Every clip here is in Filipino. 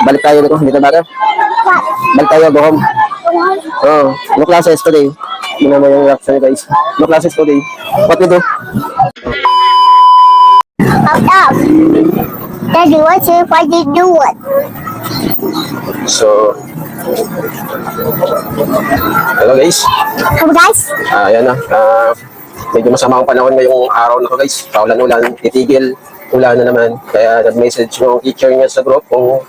Balik tayo dito baga. Balik tayo, go home. Oh, no classes today. Yun naman yung reaction guys. No classes today. What we do? Up. Daddy, what you doing? So, hello guys. Hello guys. Ayan na. Medyo masama ang panahon ngayong araw na to guys. Paulan-ulan, titigil. Ulan na naman. Kaya nag-message yung teacher niya sa group kung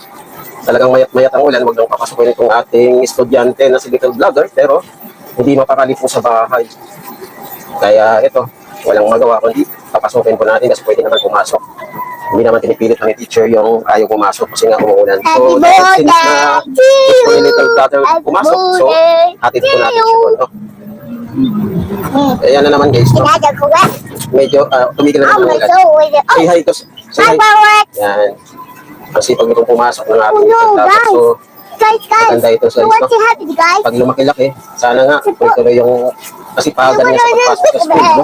talagang mayat-mayat ang ulan, huwag nang papasukin itong ating estudyante na si Little Vlogger, pero hindi mapakali po sa bahay. Kaya ito, walang magawa kundi papasukin po natin kasi pwede naman pumasok. Hindi naman pinipilit ng teacher yung ayaw pumasok kasi nga umuulan. So, dahil since na gusto ni Little Vlogger pumasok, so hatid po natin siya doon. No? Ayan na naman guys. No? Medyo tumigil na naman ulan. Say hi to. Say hi. Yan. Kasi pag itong pumasok ng ating dapat. So, maganda ito sa isko. Pag lumaki-laki, sana nga, tuloy yung kasipagan niya sa pagpasok sa school. No?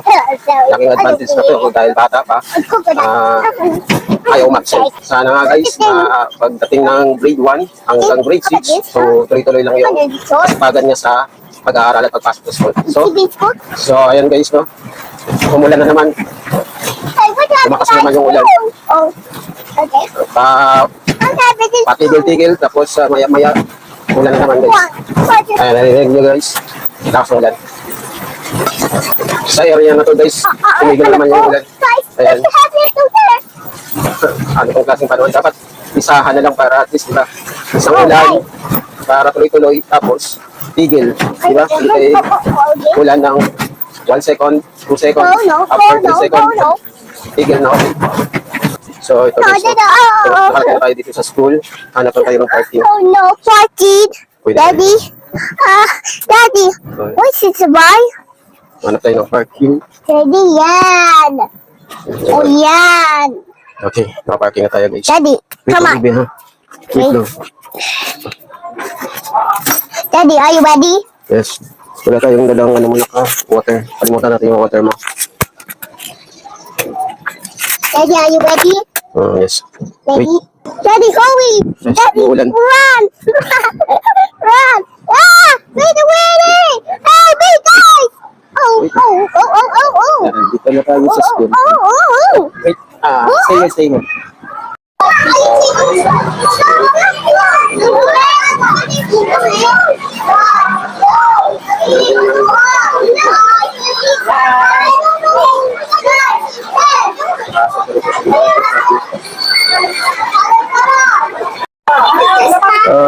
Laking advantage na ito dahil bata pa. Ayaw mag-send. Sana nga guys, pagdating ng grade 1 hanggang grade 6, so tuloy-tuloy lang yung kasipagan niya sa pag-aaral at pagpasok sa school. So ayan guys, no? Umulan na naman. Lumakas naman yung ulan. Okay. Patigil-tigil, tapos maya-maya, ulan na naman guys. Ayan, narinig nyo guys. Lakas ng ulan. Sa area na to guys, tumigil naman yung ulan. Ayan. Ano pong klaseng panahon? Dapat isahan na lang para at least, diba? Isang ulan, para tuloy-tuloy, tapos tigil. Diba? Hindi ulan ng 1 second, 2 seconds, after 2 seconds, tigil na okay. So, ito guys, nakakita tayo dito sa school. Hanap na tayo ng parking. Oh no, parking. Daddy. Daddy, what's it about? Hanap tayo ng parking. Daddy, yan. Oh, yan. Okay, nakaparking na tayo guys. Daddy, come on. Wait lang, wait lang. Daddy, are you ready? Yes. Wala tayong dalang muna ka, water. Kalimutan natin yung water mo. Daddy, are you ready? Yes. Daddy? Wait. Daddy, hurry! Yes, Daddy, uulan. run! Run! Ah! Wait, wait! Hey, wait, guys! Oh, Wait. oh. Dito na tayo sa school. Oh. Wait, stay here.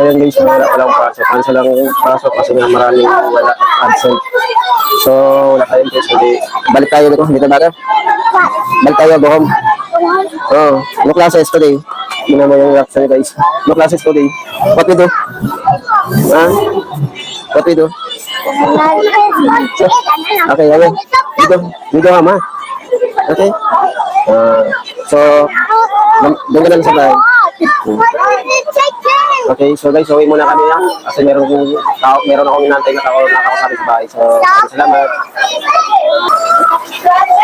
Yan guys, wala palang pasok. Cancel lang yung pasok kasi nga maraming wala absent. So, wala tayong guys. Hindi. Balik tayo dito baga. Balik tayo, go home. Oh, no classes today. Yun naman yung reaction guys. No classes today. What we do? What we do? Okay, okay. Dito ha, ma. Okay. So, doon ka lang sa bahay. Okay, so guys, uwi muna kami na. Kasi meron akong inantay na tao sa bahay. So, salamat.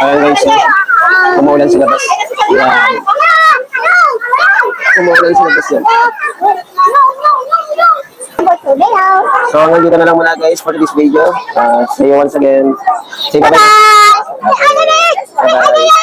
Ayan guys, umuulan sa labas. Yan. Umuulan sa labas yan. So, hanggang dito na lang muna guys for this video. See you once again. Say bye-bye. Bye-bye.